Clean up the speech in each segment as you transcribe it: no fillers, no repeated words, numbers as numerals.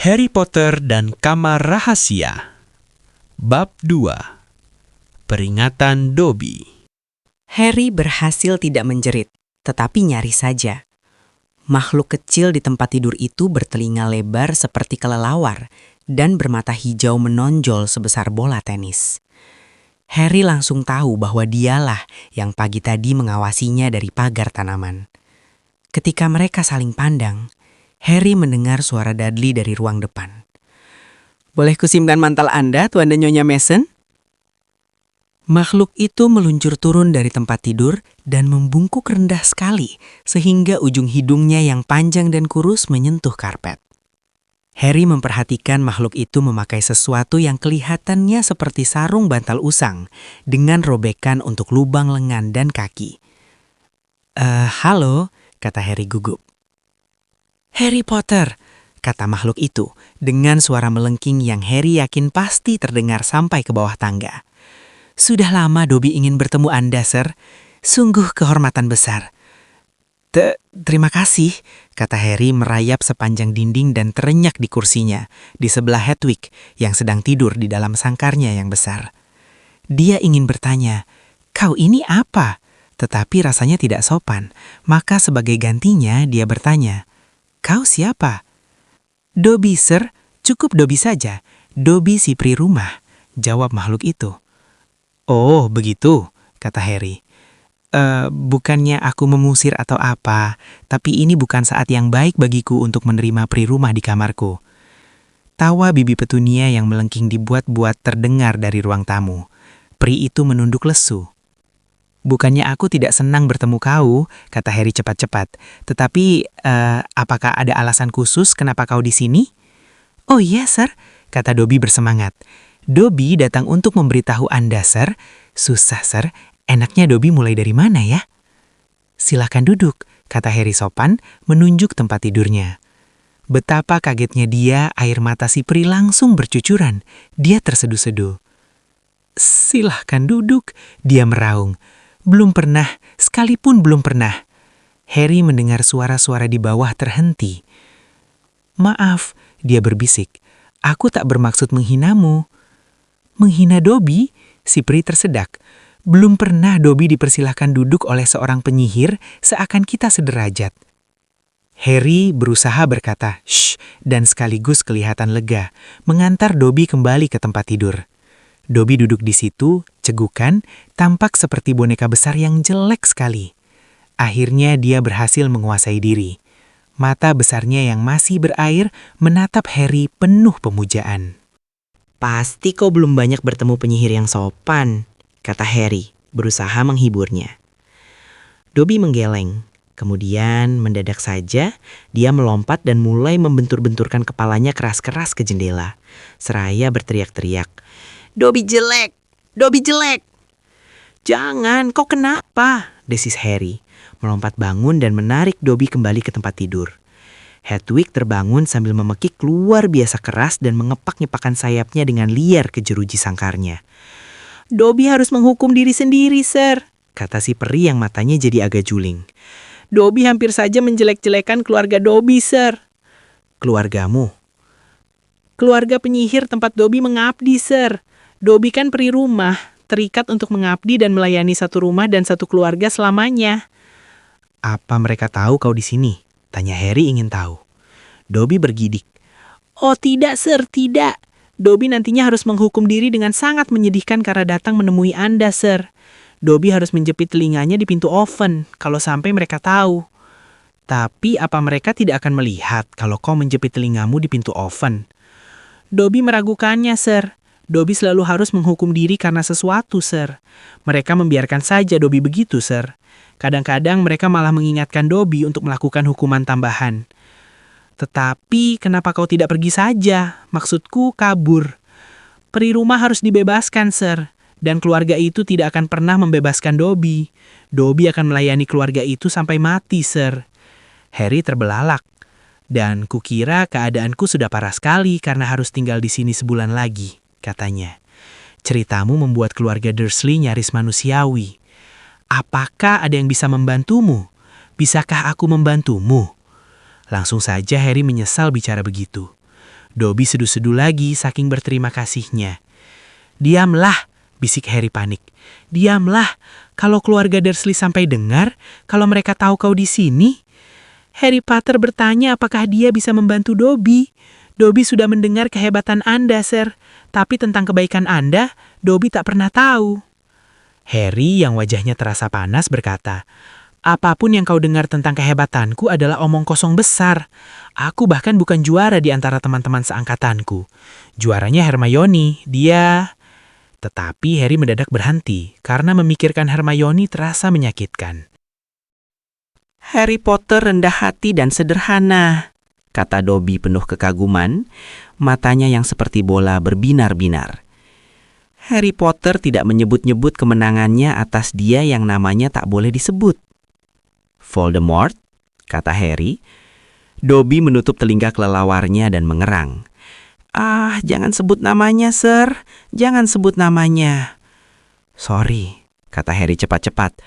Harry Potter dan Kamar Rahasia. Bab 2. Peringatan Dobby. Harry berhasil tidak menjerit, tetapi nyaris saja. Makhluk kecil di tempat tidur itu bertelinga lebar seperti kelelawar dan bermata hijau menonjol sebesar bola tenis. Harry langsung tahu bahwa dialah yang pagi tadi mengawasinya dari pagar tanaman. Ketika mereka saling pandang, Harry mendengar suara Dudley dari ruang depan. "Boleh kusimpan mantel Anda, Tuan dan Nyonya Mason?" Makhluk itu meluncur turun dari tempat tidur dan membungkuk rendah sekali sehingga ujung hidungnya yang panjang dan kurus menyentuh karpet. Harry memperhatikan makhluk itu memakai sesuatu yang kelihatannya seperti sarung bantal usang dengan robekan untuk lubang lengan dan kaki. Halo," kata Harry gugup. "Harry Potter," kata makhluk itu dengan suara melengking yang Harry yakin pasti terdengar sampai ke bawah tangga. "Sudah lama Dobby ingin bertemu Anda, Sir. Sungguh kehormatan besar." Terima kasih," kata Harry merayap sepanjang dinding dan terenyak di kursinya, di sebelah Hedwig yang sedang tidur di dalam sangkarnya yang besar. Dia ingin bertanya, "Kau ini apa?" Tetapi rasanya tidak sopan, maka sebagai gantinya dia bertanya, "Kau siapa?" "Dobby, Sir. Cukup Dobby saja. Dobby si pri rumah," jawab makhluk itu. "Oh, begitu," kata Harry. Bukannya aku memusir atau apa, tapi ini bukan saat yang baik bagiku untuk menerima pri rumah di kamarku." Tawa bibi Petunia yang melengking dibuat-buat terdengar dari ruang tamu. Pri itu menunduk lesu. "Bukannya aku tidak senang bertemu kau," kata Harry cepat-cepat. "Tetapi, apakah ada alasan khusus kenapa kau di sini?" "Oh iya, Sir," kata Dobby bersemangat. "Dobby datang untuk memberitahu Anda, Sir." "Susah, Sir. Enaknya Dobby mulai dari mana ya?" "Silakan duduk," kata Harry sopan, menunjuk tempat tidurnya. Betapa kagetnya dia, air mata si pri langsung bercucuran. Dia terseduh-seduh. "Silahkan duduk," dia meraung. "Belum pernah, sekalipun belum pernah." Harry mendengar suara-suara di bawah terhenti. "Maaf," dia berbisik. "Aku tak bermaksud menghinamu." "Menghina Dobby?" Si pri tersedak. "Belum pernah Dobby dipersilahkan duduk oleh seorang penyihir seakan kita sederajat." Harry berusaha berkata "shh" dan sekaligus kelihatan lega, mengantar Dobby kembali ke tempat tidur. Dobby duduk di situ, cegukan, tampak seperti boneka besar yang jelek sekali. Akhirnya dia berhasil menguasai diri. Mata besarnya yang masih berair menatap Harry penuh pemujaan. "Pasti kau belum banyak bertemu penyihir yang sopan," kata Harry, berusaha menghiburnya. Dobby menggeleng. Kemudian mendadak saja dia melompat dan mulai membentur-benturkan kepalanya keras-keras ke jendela, seraya berteriak-teriak, "Dobby jelek! Dobby jelek!" "Jangan, kau kenapa?" desis Harry, melompat bangun dan menarik Dobby kembali ke tempat tidur. Hedwig terbangun sambil memekik luar biasa keras dan mengepak-ngepakkan sayapnya dengan liar ke jeruji sangkarnya. "Dobby harus menghukum diri sendiri, Sir," kata si peri yang matanya jadi agak juling. "Dobby hampir saja menjelek-jelekan keluarga Dobby, Sir." "Keluargamu?" "Keluarga penyihir tempat Dobby mengabdi, Sir. Dobby kan peri rumah, terikat untuk mengabdi dan melayani satu rumah dan satu keluarga selamanya." "Apa mereka tahu kau di sini?" tanya Harry ingin tahu. Dobby bergidik. "Oh tidak, Sir, tidak. Dobby nantinya harus menghukum diri dengan sangat menyedihkan karena datang menemui Anda, Sir. Dobby harus menjepit telinganya di pintu oven kalau sampai mereka tahu." "Tapi apa mereka tidak akan melihat kalau kau menjepit telingamu di pintu oven?" "Dobby meragukannya, Sir. Dobby selalu harus menghukum diri karena sesuatu, Sir. Mereka membiarkan saja Dobby begitu, Sir. Kadang-kadang mereka malah mengingatkan Dobby untuk melakukan hukuman tambahan." "Tetapi kenapa kau tidak pergi saja? Maksudku kabur." "Peri rumah harus dibebaskan, Sir. Dan keluarga itu tidak akan pernah membebaskan Dobby. Dobby akan melayani keluarga itu sampai mati, Sir." Harry terbelalak. "Dan kukira keadaanku sudah parah sekali karena harus tinggal di sini sebulan lagi," katanya. "Ceritamu membuat keluarga Dursley nyaris manusiawi. Apakah ada yang bisa membantumu? Bisakah aku membantumu?" Langsung saja Harry menyesal bicara begitu. Dobby sedu-sedu lagi saking berterima kasihnya. "Diamlah," bisik Harry panik. "Diamlah, kalau keluarga Dursley sampai dengar, kalau mereka tahu kau di sini." Harry Potter bertanya apakah dia bisa membantu Dobby. "Dobby sudah mendengar kehebatan Anda, Sir. Tapi tentang kebaikan Anda, Dobby tak pernah tahu." Harry yang wajahnya terasa panas berkata, "Apapun yang kau dengar tentang kehebatanku adalah omong kosong besar. Aku bahkan bukan juara di antara teman-teman seangkatanku. Juaranya Hermione, dia..." Tetapi Harry mendadak berhenti karena memikirkan Hermione terasa menyakitkan. "Harry Potter rendah hati dan sederhana," kata Dobby penuh kekaguman, matanya yang seperti bola berbinar-binar. "Harry Potter tidak menyebut-nyebut kemenangannya atas dia yang namanya tak boleh disebut." "Voldemort?" kata Harry. Dobby menutup telinga kelelawarnya dan mengerang. "Ah, jangan sebut namanya, Sir. Jangan sebut namanya." "Sorry," kata Harry cepat-cepat.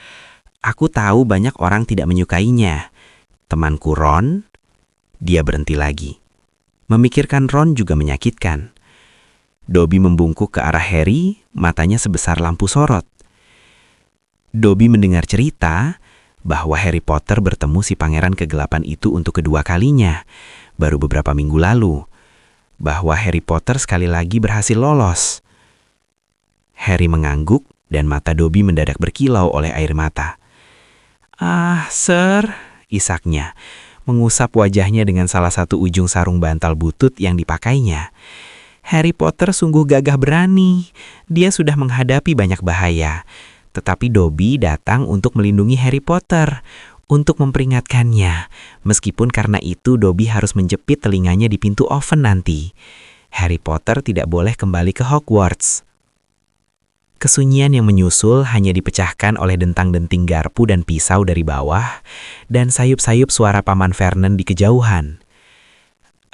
"Aku tahu banyak orang tidak menyukainya. Temanku Ron..." Dia berhenti lagi. Memikirkan Ron juga menyakitkan. Dobby membungkuk ke arah Harry, matanya sebesar lampu sorot. Dobby mendengar cerita bahwa Harry Potter bertemu si pangeran kegelapan itu untuk kedua kalinya, baru beberapa minggu lalu. Bahwa Harry Potter sekali lagi berhasil lolos. Harry mengangguk dan mata Dobby mendadak berkilau oleh air mata. "Ah, Sir," isaknya, mengusap wajahnya dengan salah satu ujung sarung bantal butut yang dipakainya. "Harry Potter sungguh gagah berani. Dia sudah menghadapi banyak bahaya. Tetapi Dobby datang untuk melindungi Harry Potter, untuk memperingatkannya. Meskipun karena itu Dobby harus menjepit telinganya di pintu oven nanti. Harry Potter tidak boleh kembali ke Hogwarts." Kesunyian yang menyusul hanya dipecahkan oleh dentang-denting garpu dan pisau dari bawah, dan sayup-sayup suara Paman Vernon di kejauhan.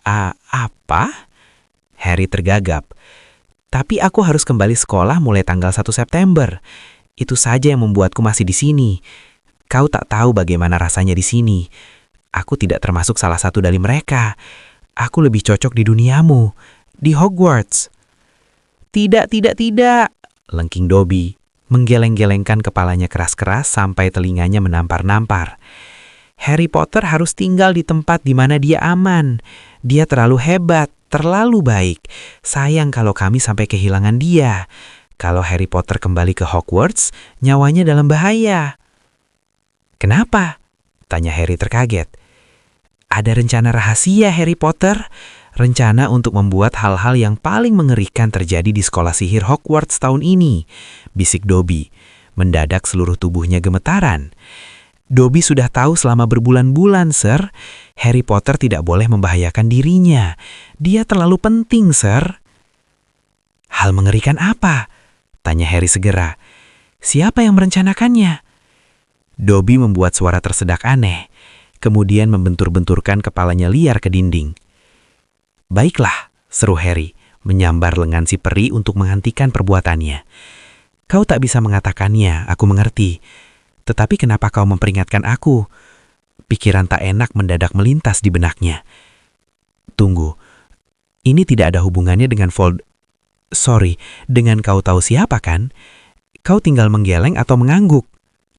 Apa?" Harry tergagap. "Tapi aku harus kembali sekolah mulai tanggal 1 September. Itu saja yang membuatku masih di sini. Kau tak tahu bagaimana rasanya di sini. Aku tidak termasuk salah satu dari mereka. Aku lebih cocok di duniamu, di Hogwarts." Tidak, lengking Dobby, menggeleng-gelengkan kepalanya keras-keras sampai telinganya menampar-nampar. "Harry Potter harus tinggal di tempat di mana dia aman. Dia terlalu hebat, terlalu baik. Sayang kalau kami sampai kehilangan dia. Kalau Harry Potter kembali ke Hogwarts, nyawanya dalam bahaya." "Kenapa?" tanya Harry terkaget. "Ada rencana rahasia Harry Potter. Rencana untuk membuat hal-hal yang paling mengerikan terjadi di sekolah sihir Hogwarts tahun ini," bisik Dobby. Mendadak seluruh tubuhnya gemetaran. "Dobby sudah tahu selama berbulan-bulan, Sir. Harry Potter tidak boleh membahayakan dirinya. Dia terlalu penting, Sir." "Hal mengerikan apa?" tanya Harry segera. "Siapa yang merencanakannya?" Dobby membuat suara tersedak aneh, kemudian membentur-benturkan kepalanya liar ke dinding. "Baiklah," seru Harry, menyambar lengan si peri untuk menghentikan perbuatannya. "Kau tak bisa mengatakannya, aku mengerti. Tetapi kenapa kau memperingatkan aku?" Pikiran tak enak mendadak melintas di benaknya. "Tunggu, ini tidak ada hubungannya dengan dengan kau tahu siapa kan? Kau tinggal menggeleng atau mengangguk?"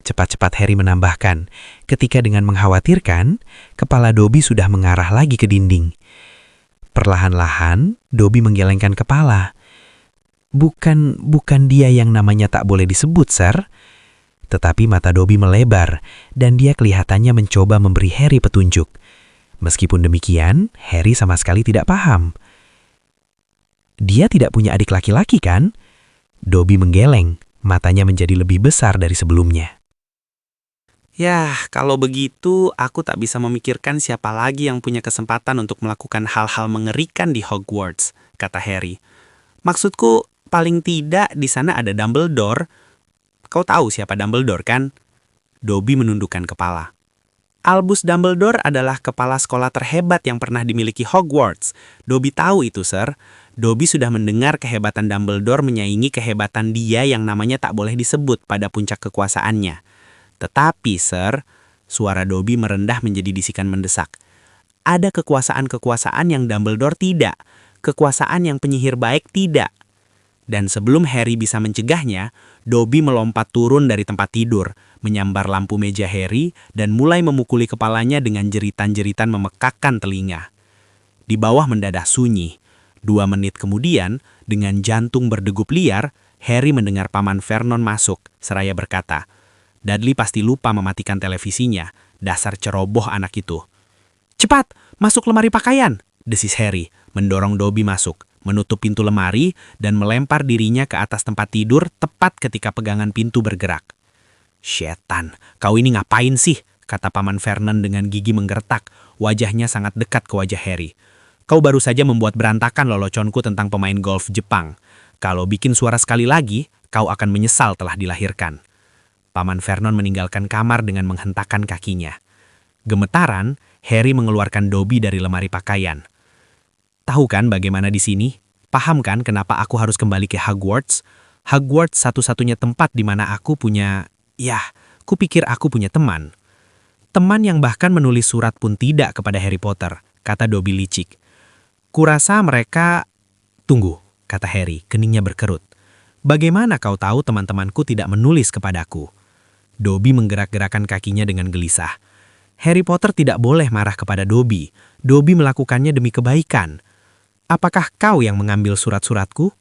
Cepat-cepat Harry menambahkan, ketika dengan mengkhawatirkan, kepala Dobby sudah mengarah lagi ke dinding. Perlahan-lahan, Dobby menggelengkan kepala. Bukan dia yang namanya tak boleh disebut, Sir." Tetapi mata Dobby melebar, dan dia kelihatannya mencoba memberi Harry petunjuk. Meskipun demikian, Harry sama sekali tidak paham. "Dia tidak punya adik laki-laki, kan?" Dobby menggeleng, matanya menjadi lebih besar dari sebelumnya. Yah, kalau begitu aku tak bisa memikirkan siapa lagi yang punya kesempatan untuk melakukan hal-hal mengerikan di Hogwarts, kata Harry. "Maksudku, paling tidak di sana ada Dumbledore. Kau tahu siapa Dumbledore, kan?" Dobby menundukkan kepala. "Albus Dumbledore adalah kepala sekolah terhebat yang pernah dimiliki Hogwarts. Dobby tahu itu, Sir. Dobby sudah mendengar kehebatan Dumbledore menyaingi kehebatan dia yang namanya tak boleh disebut pada puncak kekuasaannya. Tetapi, Sir," suara Dobby merendah menjadi bisikan mendesak, "ada kekuasaan-kekuasaan yang Dumbledore tidak. kekuasaan yang penyihir baik tidak. Dan sebelum Harry bisa mencegahnya, Dobby melompat turun dari tempat tidur, menyambar lampu meja Harry, dan mulai memukuli kepalanya dengan jeritan-jeritan memekakkan telinga. Di bawah mendadak sunyi. 2 menit kemudian, dengan jantung berdegup liar, Harry mendengar Paman Vernon masuk, seraya berkata, "Dudley pasti lupa mematikan televisinya, dasar ceroboh anak itu." "Cepat, masuk lemari pakaian!" desis Harry, mendorong Dobby masuk, menutup pintu lemari, dan melempar dirinya ke atas tempat tidur tepat ketika pegangan pintu bergerak. "Setan, kau ini ngapain sih?" kata Paman Vernon dengan gigi menggertak, wajahnya sangat dekat ke wajah Harry. "Kau baru saja membuat berantakan leloconku tentang pemain golf Jepang. Kalau bikin suara sekali lagi, kau akan menyesal telah dilahirkan." Paman Vernon meninggalkan kamar dengan menghentakkan kakinya. Gemetaran, Harry mengeluarkan Dobby dari lemari pakaian. "Tahu kan bagaimana di sini? Paham kan kenapa aku harus kembali ke Hogwarts? Hogwarts satu-satunya tempat di mana aku punya... kupikir aku punya teman. Teman yang bahkan menulis surat pun tidak kepada Harry Potter," kata Dobby licik. "Kurasa mereka..." "Tunggu," kata Harry, keningnya berkerut. "Bagaimana kau tahu teman-temanku tidak menulis kepadaku?" Dobby menggerak-gerakkan kakinya dengan gelisah. "Harry Potter tidak boleh marah kepada Dobby. Dobby melakukannya demi kebaikan. Apakah kau yang mengambil surat-suratku?"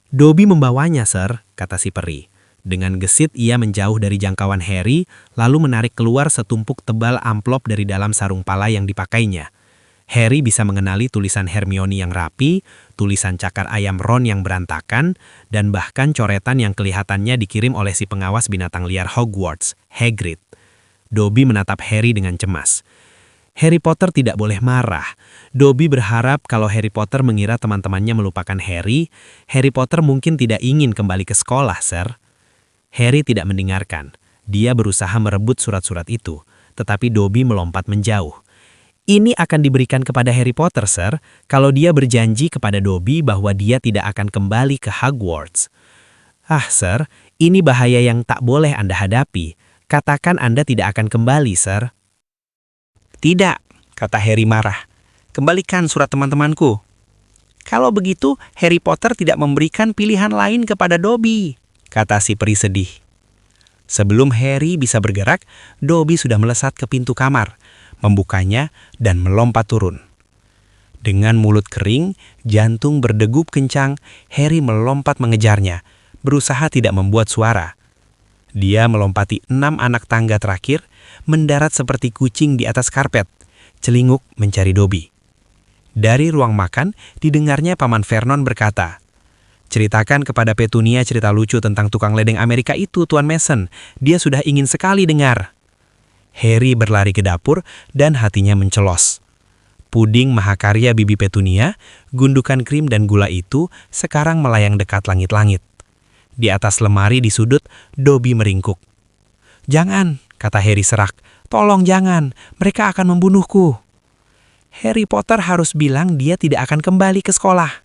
"Dobby membawanya, Sir," kata si peri. Dengan gesit ia menjauh dari jangkauan Harry, lalu menarik keluar setumpuk tebal amplop dari dalam sarung pala yang dipakainya. Harry bisa mengenali tulisan Hermione yang rapi, tulisan cakar ayam Ron yang berantakan, dan bahkan coretan yang kelihatannya dikirim oleh si pengawas binatang liar Hogwarts, Hagrid. Dobby menatap Harry dengan cemas. Harry Potter tidak boleh marah. Dobby berharap kalau Harry Potter mengira teman-temannya melupakan Harry, Harry Potter mungkin tidak ingin kembali ke sekolah, Sir. Harry tidak mendengarkan. Dia berusaha merebut surat-surat itu, tetapi Dobby melompat menjauh. "Ini akan diberikan kepada Harry Potter, Sir, kalau dia berjanji kepada Dobby bahwa dia tidak akan kembali ke Hogwarts." "Ah, Sir, ini bahaya yang tak boleh Anda hadapi. Katakan Anda tidak akan kembali, Sir." "Tidak," kata Harry marah. "Kembalikan surat teman-temanku." "Kalau begitu, Harry Potter tidak memberikan pilihan lain kepada Dobby," kata si peri sedih. Sebelum Harry bisa bergerak, Dobby sudah melesat ke pintu kamar, membukanya, dan melompat turun. Dengan mulut kering, jantung berdegup kencang, Harry melompat mengejarnya, berusaha tidak membuat suara. Dia melompati 6 anak tangga terakhir, mendarat seperti kucing di atas karpet, celinguk mencari Dobby. Dari ruang makan, didengarnya Paman Vernon berkata, "Ceritakan kepada Petunia cerita lucu tentang tukang ledeng Amerika itu, Tuan Mason. Dia sudah ingin sekali dengar." Harry berlari ke dapur dan hatinya mencelos. Puding mahakarya Bibi Petunia, gundukan krim dan gula itu sekarang melayang dekat langit-langit. Di atas lemari di sudut, Dobby meringkuk. "Jangan," kata Harry serak. "Tolong jangan, mereka akan membunuhku." "Harry Potter harus bilang dia tidak akan kembali ke sekolah."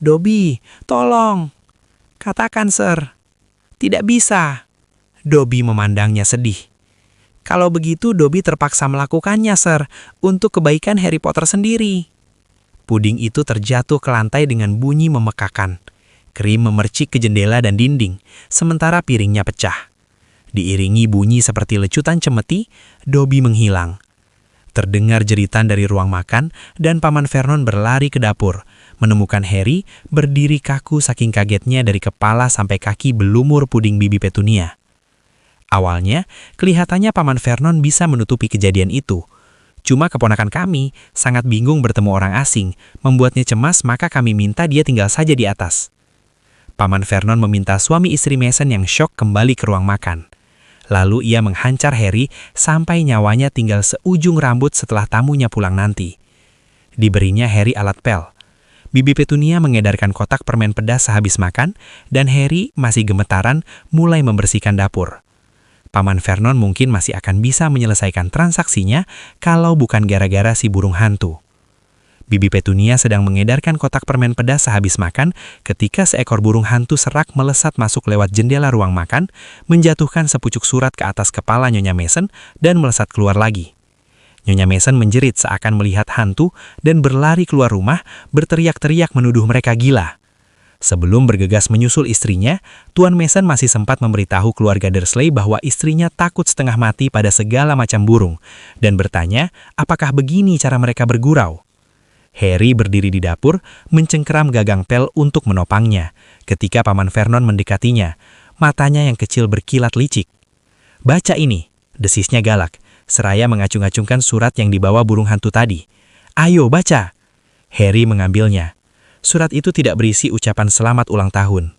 "Dobby, tolong." "Katakan, Sir." "Tidak bisa." Dobby memandangnya sedih. "Kalau begitu Dobby terpaksa melakukannya, Sir, untuk kebaikan Harry Potter sendiri." Puding itu terjatuh ke lantai dengan bunyi memekakan. Krim memercik ke jendela dan dinding, sementara piringnya pecah. Diiringi bunyi seperti lecutan cemeti, Dobby menghilang. Terdengar jeritan dari ruang makan, dan Paman Vernon berlari ke dapur, menemukan Harry berdiri kaku saking kagetnya dari kepala sampai kaki belumur puding Bibi Petunia. Awalnya, kelihatannya Paman Vernon bisa menutupi kejadian itu. Cuma keponakan kami sangat bingung bertemu orang asing, membuatnya cemas, maka kami minta dia tinggal saja di atas. Paman Vernon meminta suami istri Mason yang syok kembali ke ruang makan. Lalu ia menghancar Harry sampai nyawanya tinggal seujung rambut setelah tamunya pulang nanti. Diberinya Harry alat pel. Bibi Petunia mengedarkan kotak permen pedas sehabis makan, dan Harry masih gemetaran mulai membersihkan dapur. Paman Vernon mungkin masih akan bisa menyelesaikan transaksinya kalau bukan gara-gara si burung hantu. Bibi Petunia sedang mengedarkan kotak permen pedas sehabis makan ketika seekor burung hantu serak melesat masuk lewat jendela ruang makan, menjatuhkan sepucuk surat ke atas kepala Nyonya Mason dan melesat keluar lagi. Nyonya Mason menjerit seakan melihat hantu dan berlari keluar rumah, berteriak-teriak menuduh mereka gila. Sebelum bergegas menyusul istrinya, Tuan Mason masih sempat memberitahu keluarga Dursley bahwa istrinya takut setengah mati pada segala macam burung, dan bertanya apakah begini cara mereka bergurau. Harry berdiri di dapur, mencengkeram gagang pel untuk menopangnya, ketika Paman Vernon mendekatinya, matanya yang kecil berkilat licik. "Baca ini," desisnya galak, seraya mengacung-acungkan surat yang dibawa burung hantu tadi. "Ayo, baca." Harry mengambilnya. Surat itu tidak berisi ucapan selamat ulang tahun.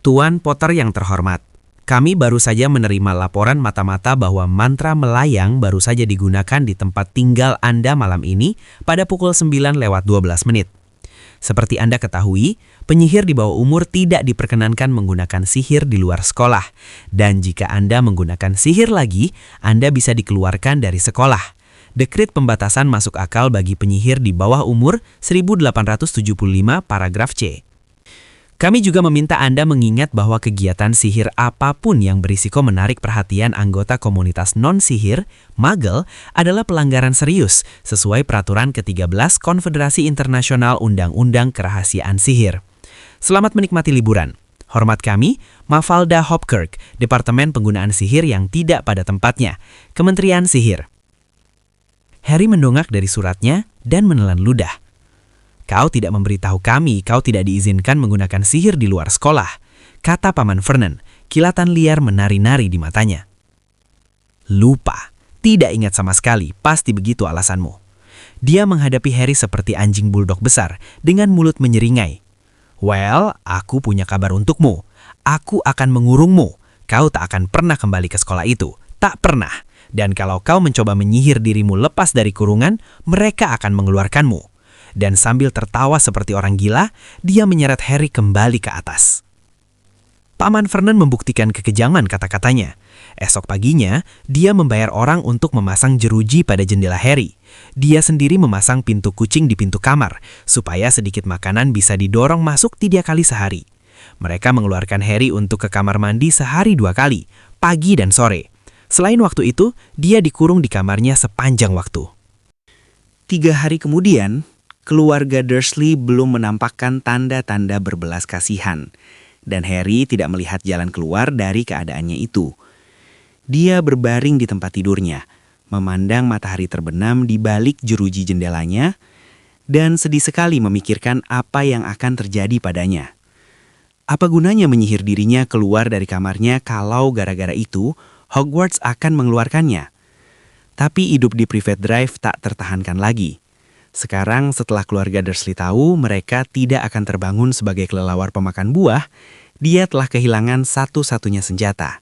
Tuan Potter yang terhormat, kami baru saja menerima laporan mata-mata bahwa mantra melayang baru saja digunakan di tempat tinggal Anda malam ini pada pukul 9:12 menit. Seperti Anda ketahui, penyihir di bawah umur tidak diperkenankan menggunakan sihir di luar sekolah. Dan jika Anda menggunakan sihir lagi, Anda bisa dikeluarkan dari sekolah. Dekrit pembatasan masuk akal bagi penyihir di bawah umur 1875 paragraf C. Kami juga meminta Anda mengingat bahwa kegiatan sihir apapun yang berisiko menarik perhatian anggota komunitas non-sihir, Muggle, adalah pelanggaran serius sesuai peraturan ke-13 Konfederasi Internasional Undang-Undang Kerahasiaan Sihir. Selamat menikmati liburan. Hormat kami, Mafalda Hopkirk, Departemen Penggunaan Sihir yang Tidak Pada Tempatnya, Kementerian Sihir. Harry mendongak dari suratnya dan menelan ludah. "Kau tidak memberitahu kami kau tidak diizinkan menggunakan sihir di luar sekolah," kata Paman Vernon, kilatan liar menari-nari di matanya. "Lupa, tidak ingat sama sekali, pasti begitu alasanmu." Dia menghadapi Harry seperti anjing bulldog besar dengan mulut menyeringai. "Well, aku punya kabar untukmu. Aku akan mengurungmu. Kau tak akan pernah kembali ke sekolah itu. Tak pernah. Dan kalau kau mencoba menyihir dirimu lepas dari kurungan, mereka akan mengeluarkanmu." Dan sambil tertawa seperti orang gila, dia menyeret Harry kembali ke atas. Paman Vernon membuktikan kekejaman kata-katanya. Esok paginya, dia membayar orang untuk memasang jeruji pada jendela Harry. Dia sendiri memasang pintu kucing di pintu kamar, supaya sedikit makanan bisa didorong masuk 3 kali sehari. Mereka mengeluarkan Harry untuk ke kamar mandi sehari 2 kali, pagi dan sore. Selain waktu itu, dia dikurung di kamarnya sepanjang waktu. 3 hari kemudian, keluarga Dursley belum menampakkan tanda-tanda berbelas kasihan, dan Harry tidak melihat jalan keluar dari keadaannya itu. Dia berbaring di tempat tidurnya, memandang matahari terbenam di balik jeruji jendelanya, dan sedih sekali memikirkan apa yang akan terjadi padanya. Apa gunanya menyihir dirinya keluar dari kamarnya kalau gara-gara itu Hogwarts akan mengeluarkannya? Tapi hidup di Private Drive tak tertahankan lagi. Sekarang setelah keluarga Dursley tahu mereka tidak akan terbangun sebagai kelelawar pemakan buah, dia telah kehilangan satu-satunya senjata.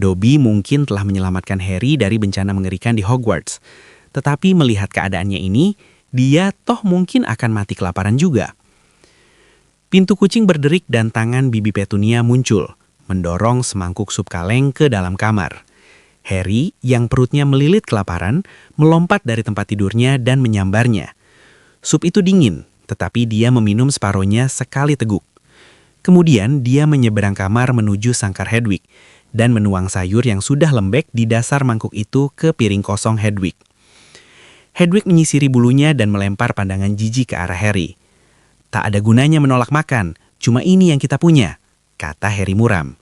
Dobby mungkin telah menyelamatkan Harry dari bencana mengerikan di Hogwarts. Tetapi melihat keadaannya ini, dia toh mungkin akan mati kelaparan juga. Pintu kucing berderik dan tangan Bibi Petunia muncul, mendorong semangkuk sup kaleng ke dalam kamar. Harry, yang perutnya melilit kelaparan, melompat dari tempat tidurnya dan menyambarnya. Sup itu dingin, tetapi dia meminum separohnya sekali teguk. Kemudian dia menyeberang kamar menuju sangkar Hedwig, dan menuang sayur yang sudah lembek di dasar mangkuk itu ke piring kosong Hedwig. Hedwig menyisiri bulunya dan melempar pandangan jijik ke arah Harry. "Tak ada gunanya menolak makan, cuma ini yang kita punya," kata Harry muram.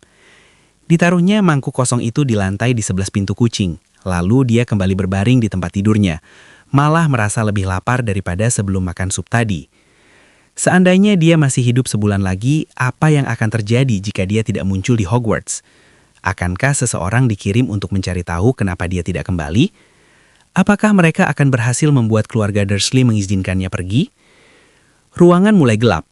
Ditaruhnya mangkuk kosong itu di lantai di 11 pintu kucing. Lalu dia kembali berbaring di tempat tidurnya, malah merasa lebih lapar daripada sebelum makan sup tadi. Seandainya dia masih hidup sebulan lagi, apa yang akan terjadi jika dia tidak muncul di Hogwarts? Akankah seseorang dikirim untuk mencari tahu kenapa dia tidak kembali? Apakah mereka akan berhasil membuat keluarga Dursley mengizinkannya pergi? Ruangan mulai gelap.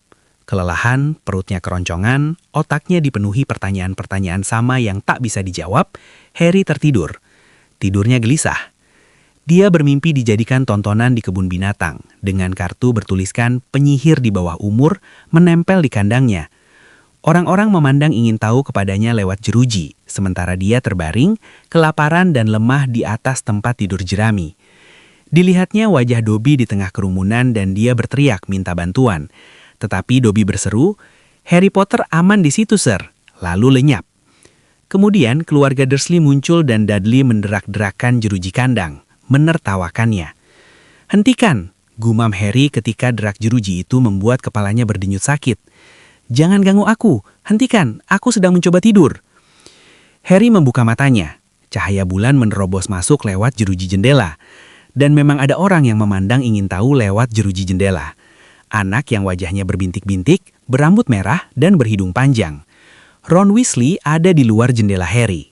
Kelelahan, perutnya keroncongan, otaknya dipenuhi pertanyaan-pertanyaan sama yang tak bisa dijawab, Harry tertidur. Tidurnya gelisah. Dia bermimpi dijadikan tontonan di kebun binatang, dengan kartu bertuliskan penyihir di bawah umur menempel di kandangnya. Orang-orang memandang ingin tahu kepadanya lewat jeruji, sementara dia terbaring, kelaparan dan lemah di atas tempat tidur jerami. Dilihatnya wajah Dobby di tengah kerumunan dan dia berteriak minta bantuan. Tetapi Dobby berseru, "Harry Potter aman di situ, Sir," lalu lenyap. Kemudian keluarga Dursley muncul dan Dudley menderak-derakan jeruji kandang, menertawakannya. "Hentikan!" gumam Harry ketika derak jeruji itu membuat kepalanya berdenyut sakit. "Jangan ganggu aku, hentikan, aku sedang mencoba tidur." Harry membuka matanya. Cahaya bulan menerobos masuk lewat jeruji jendela. Dan memang ada orang yang memandang ingin tahu lewat jeruji jendela. Anak yang wajahnya berbintik-bintik, berambut merah, dan berhidung panjang. Ron Weasley ada di luar jendela Harry.